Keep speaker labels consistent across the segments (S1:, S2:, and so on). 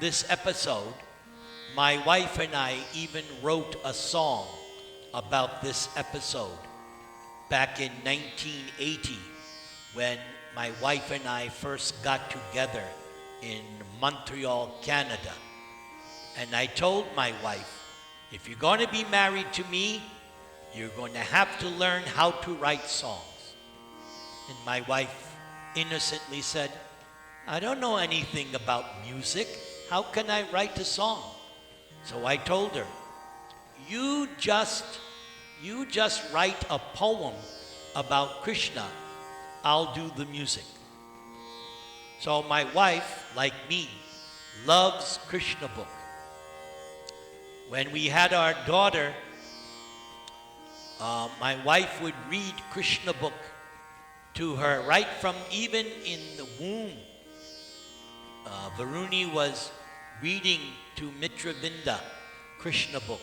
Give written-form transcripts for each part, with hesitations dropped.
S1: this episode, my wife and I even wrote a song about this episode back in 1980 when my wife and I first got together in Montreal, Canada. And I told my wife, if you're going to be married to me, you're going to have to learn how to write songs. And my wife innocently said, I don't know anything about music. How can I write a song? So I told her, you just write a poem about Krishna. I'll do the music. So my wife, like me, loves Krishna book. When we had our daughter, my wife would read Krishna book to her right from even in the womb. Varuni was reading to Mitravinda Krishna book.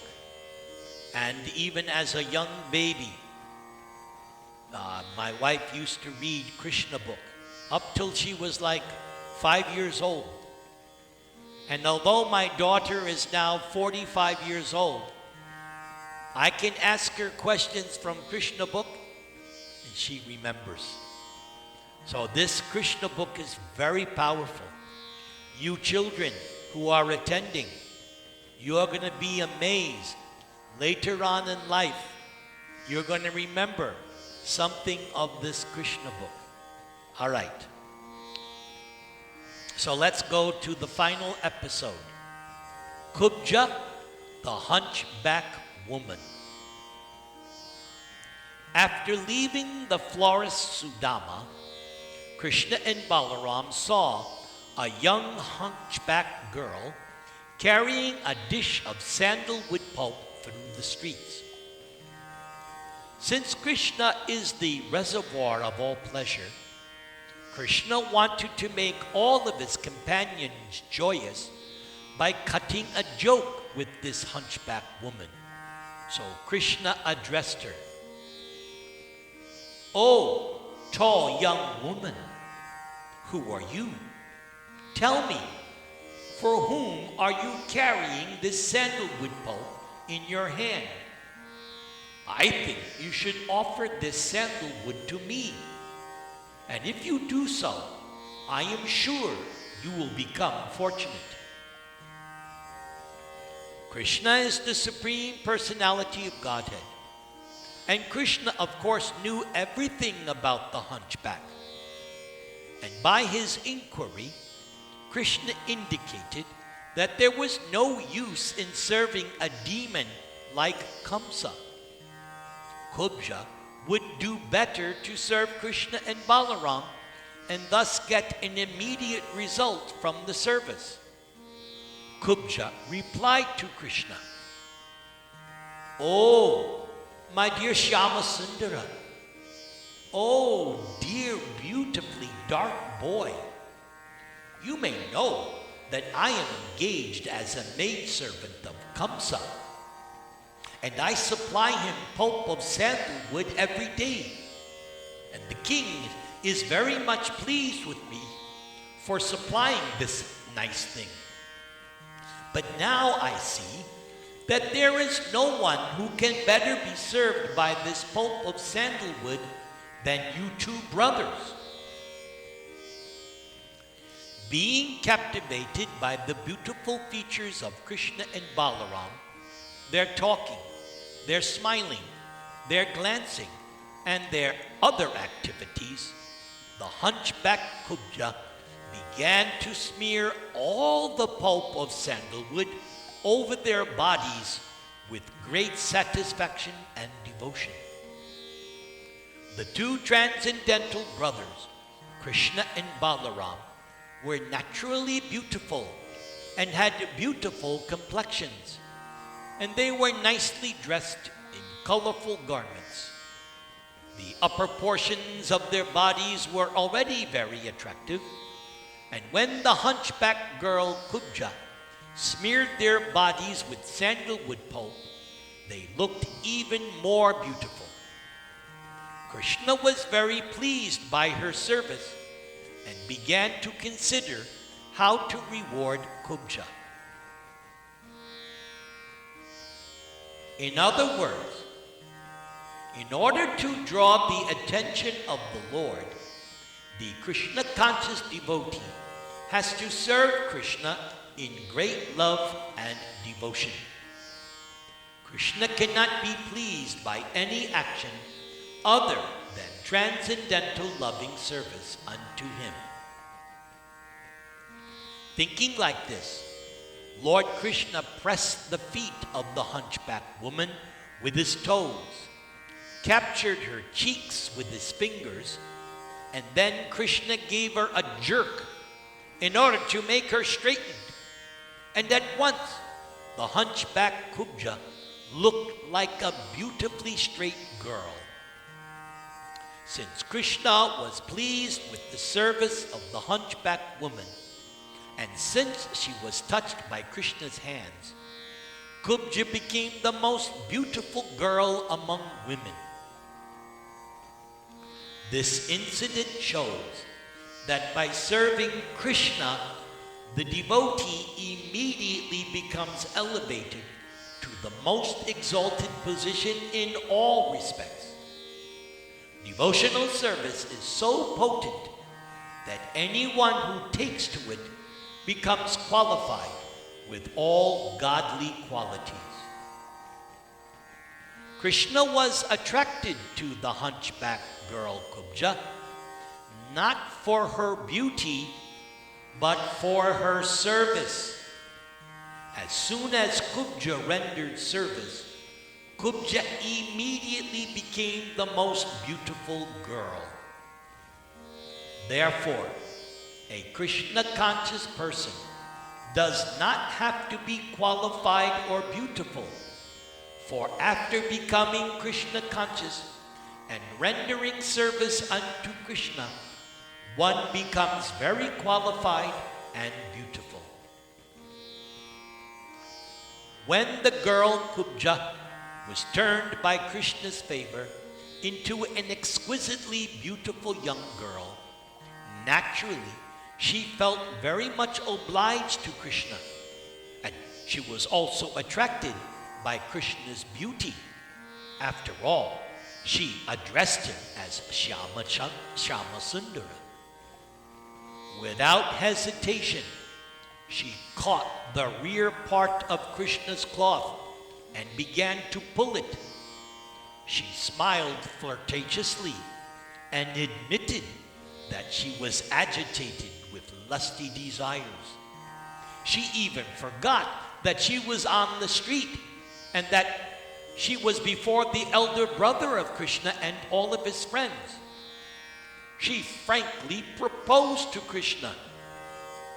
S1: And even as a young baby, my wife used to read Krishna book up till she was like 5 years old. And although my daughter is now 45 years old, I can ask her questions from Krishna book and she remembers. So this Krishna book is very powerful. You children who are attending, you are going to be amazed. Later on in life, you're going to remember something of this Krishna book. All right. So let's go to the final episode. Kubja, the hunchback woman. After leaving the florist Sudama, Krishna and Balaram saw a young hunchback girl carrying a dish of sandalwood pulp through the streets. Since Krishna is the reservoir of all pleasure, Krishna wanted to make all of his companions joyous by cutting a joke with this hunchback woman. So Krishna addressed her. "Oh, tall young woman, who are you? Tell me, for whom are you carrying this sandalwood pulp in your hand? I think you should offer this sandalwood to me. And if you do so, I am sure you will become fortunate." Krishna is the Supreme Personality of Godhead. And Krishna, of course, knew everything about the hunchback. And by his inquiry, Krishna indicated that there was no use in serving a demon like Kamsa. Kubja would do better to serve Krishna and Balaram and thus get an immediate result from the service. Kubja replied to Krishna, "Oh, my dear Shyama Sundara, oh, dear beautifully dark boy, you may know that I am engaged as a maidservant of Kamsa, and I supply him pulp of sandalwood every day. And the king is very much pleased with me for supplying this nice thing. But now I see that there is no one who can better be served by this pulp of sandalwood than you two brothers." Being captivated by the beautiful features of Krishna and Balaram, their talking, their smiling, their glancing, and their other activities, the hunchback Kubja began to smear all the pulp of sandalwood over their bodies with great satisfaction and devotion. The two transcendental brothers, Krishna and Balaram, were naturally beautiful and had beautiful complexions, and they were nicely dressed in colorful garments. The upper portions of their bodies were already very attractive, and when the hunchback girl Kubja smeared their bodies with sandalwood pulp, they looked even more beautiful. Krishna was very pleased by her service and began to consider how to reward Kubja. In other words, in order to draw the attention of the Lord, the Krishna-conscious devotee has to serve Krishna in great love and devotion. Krishna cannot be pleased by any action other than transcendental loving service unto him. Thinking like this, Lord Krishna pressed the feet of the hunchback woman with his toes, captured her cheeks with his fingers, and then Krishna gave her a jerk in order to make her straighten. And at once, the hunchback Kubja looked like a beautifully straight girl. Since Krishna was pleased with the service of the hunchback woman, and since she was touched by Krishna's hands, Kubja became the most beautiful girl among women. This incident shows that by serving Krishna, the devotee immediately becomes elevated to the most exalted position in all respects. Devotional service is so potent that anyone who takes to it becomes qualified with all godly qualities. Krishna was attracted to the hunchback girl Kubja, not for her beauty, but for her service. As soon as Kubja rendered service, Kubja immediately became the most beautiful girl. Therefore, a Krishna-conscious person does not have to be qualified or beautiful, for after becoming Krishna-conscious and rendering service unto Krishna, one becomes very qualified and beautiful. When the girl Kubja was turned by Krishna's favor into an exquisitely beautiful young girl, naturally, she felt very much obliged to Krishna, and she was also attracted by Krishna's beauty. After all, she addressed him as Shyama Sundara. Without hesitation, she caught the rear part of Krishna's cloth and began to pull it. She smiled flirtatiously and admitted that she was agitated with lusty desires. She even forgot that she was on the street and that she was before the elder brother of Krishna and all of his friends. She frankly proposed to Krishna.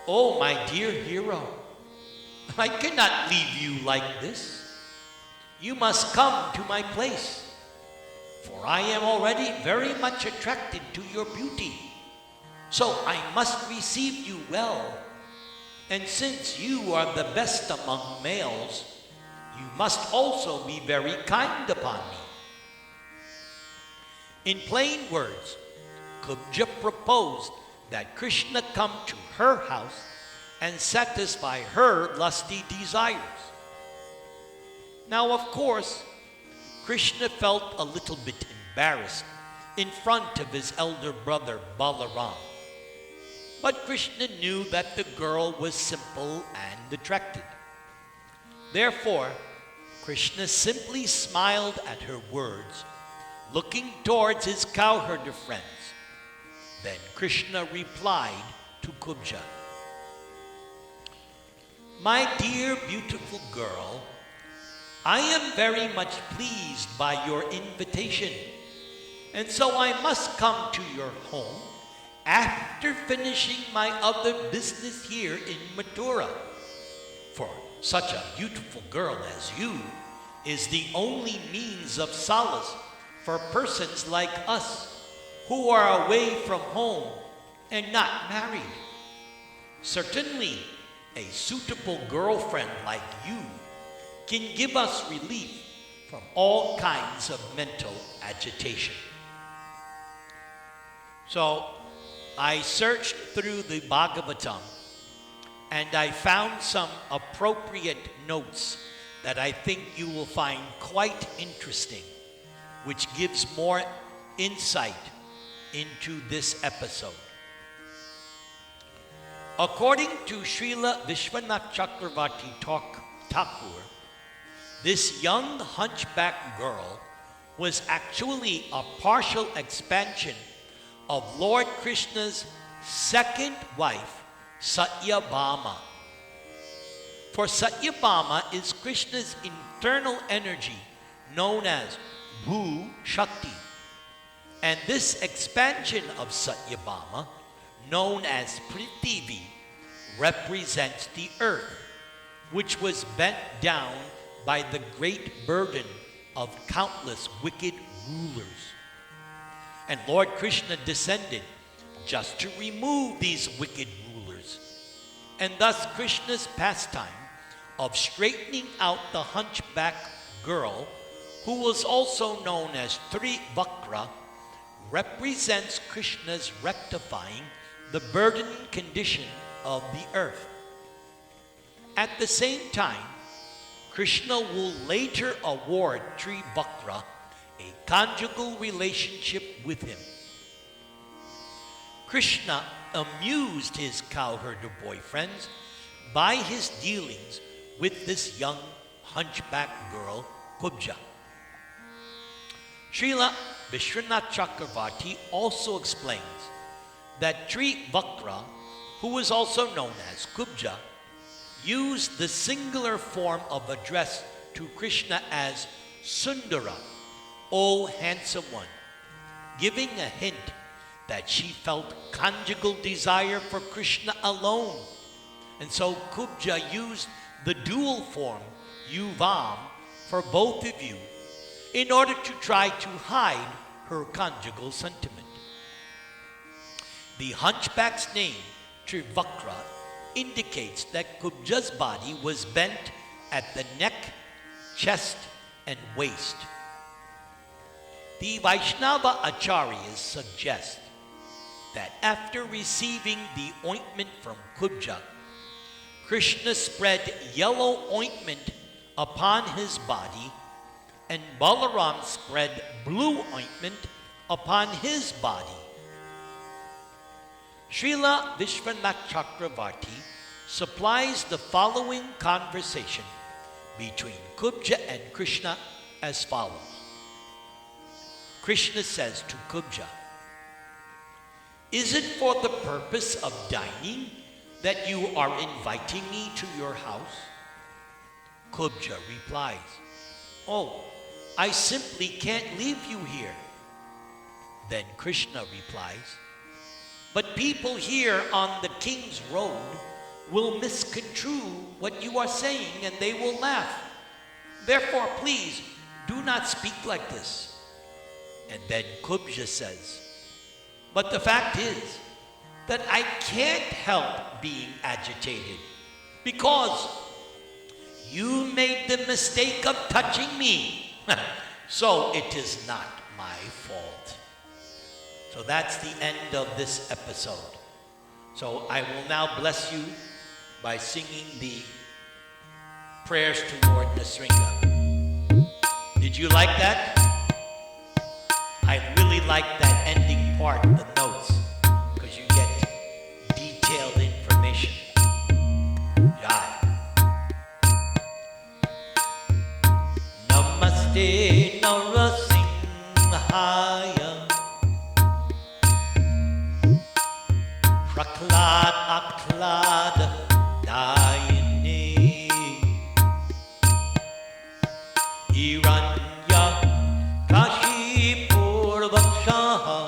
S1: "Oh, my dear hero, I cannot leave you like this. You must come to my place, for I am already very much attracted to your beauty. So I must receive you well. And since you are the best among males, you must also be very kind upon me." In plain words, Kubja proposed that Krishna come to her house and satisfy her lusty desires. Now, of course, Krishna felt a little bit embarrassed in front of his elder brother Balaram. But Krishna knew that the girl was simple and attracted. Therefore, Krishna simply smiled at her words, looking towards his cowherder friends. Then Krishna replied to Kubja, "My dear beautiful girl, I am very much pleased by your invitation, and so I must come to your home after finishing my other business here in Mathura. For such a beautiful girl as you is the only means of solace for persons like us who are away from home and not married. Certainly, a suitable girlfriend like you can give us relief from all kinds of mental agitation." So, I searched through the Bhagavatam and I found some appropriate notes that I think you will find quite interesting, which gives more insight into this episode. According to Srila Vishwanath Chakravarti Thakur, this young hunchback girl was actually a partial expansion of Lord Krishna's second wife, Satyabhama. For Satyabhama is Krishna's internal energy known as Bhu Shakti. And this expansion of Satyabhama, known as Prithivi, represents the earth, which was bent down by the great burden of countless wicked rulers. And Lord Krishna descended just to remove these wicked rulers. And thus Krishna's pastime of straightening out the hunchback girl, who was also known as Trivakra, represents Krishna's rectifying the burdened condition of the earth. At the same time, Krishna will later award Trivakra a conjugal relationship with him. Krishna amused his cowherder boyfriends by his dealings with this young hunchback girl, Kubja. Srila Vishwanath Chakravarti also explains that Trivakra, who was also known as Kubja, used the singular form of address to Krishna as Sundara, O handsome one, giving a hint that she felt conjugal desire for Krishna alone. And so Kubja used the dual form, Yuvam, for both of you, in order to try to hide her conjugal sentiment. The hunchback's name, Trivakra, indicates that Kubja's body was bent at the neck, chest, and waist. The Vaishnava Acharyas suggest that after receiving the ointment from Kubja, Krishna spread yellow ointment upon his body, and Balaram spread blue ointment upon his body. Srila Vishwanath Chakravarti supplies the following conversation between Kubja and Krishna as follows. Krishna says to Kubja, "Is it for the purpose of dining that you are inviting me to your house?" Kubja replies, "Oh, I simply can't leave you here." Then Krishna replies, "But people here on the king's road will misconstrue what you are saying and they will laugh. Therefore, please do not speak like this." And then Kubja says, "But the fact is that I can't help being agitated because you made the mistake of touching me. So it is not my fault." So that's the end of this episode. So I will now bless you by singing the prayers to Lord Nasringa. Did you like that? I really like that ending part, the notes, because you get detailed information. Jai. Namaste Narasimhaya Prahlad Aklad Dayane Hiranya Kashipurvakshaha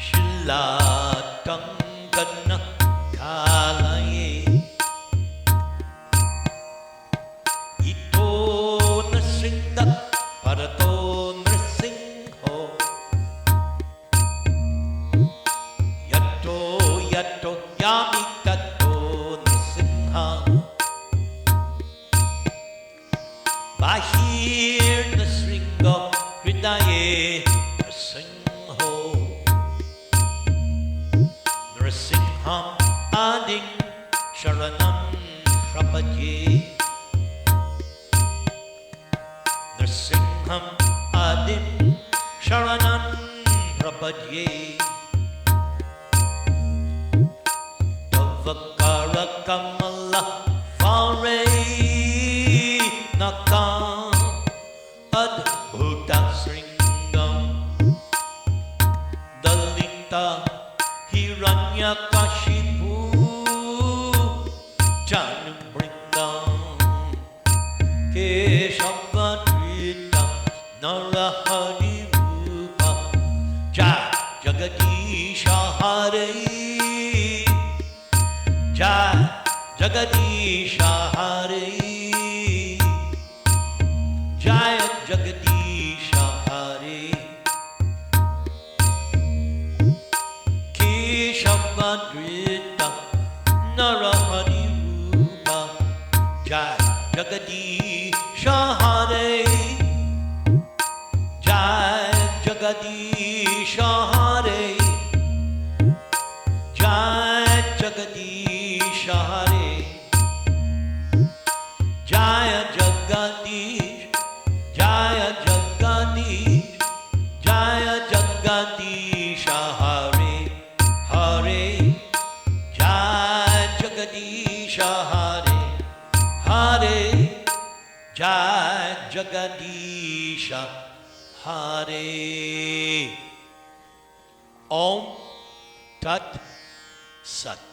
S1: Shilatangana Kalaye Ito Nasrinda Parato Nrasingho Yato Yami Tato Nrasingha Bahir Nasringa Hridaye Nrasingho Nrasingho Adim Sharanam Prapadye. Nrsingham Adim Sharanam Prapadye. Tavakara Kamala Vare Nakam Adbhuta Sringam Dalita Hiranyakashipu Janubrindam Keshavadrita Narahari Rupa Jai Jagadisha Hare Jai Jagadisha Hare Jai Jagadisha Hare Keshavadrita Narahari Rupa Jai Jagadisha Hare Jai Jagadisha Hare Jai Jagadisha Hare Jaya Jagadish Jaya Jagadish Jaya Jagadisha Hare Hare Jaya Jagadisha Hare Hare Jai Jagadisha Hare. Om Tat Sat.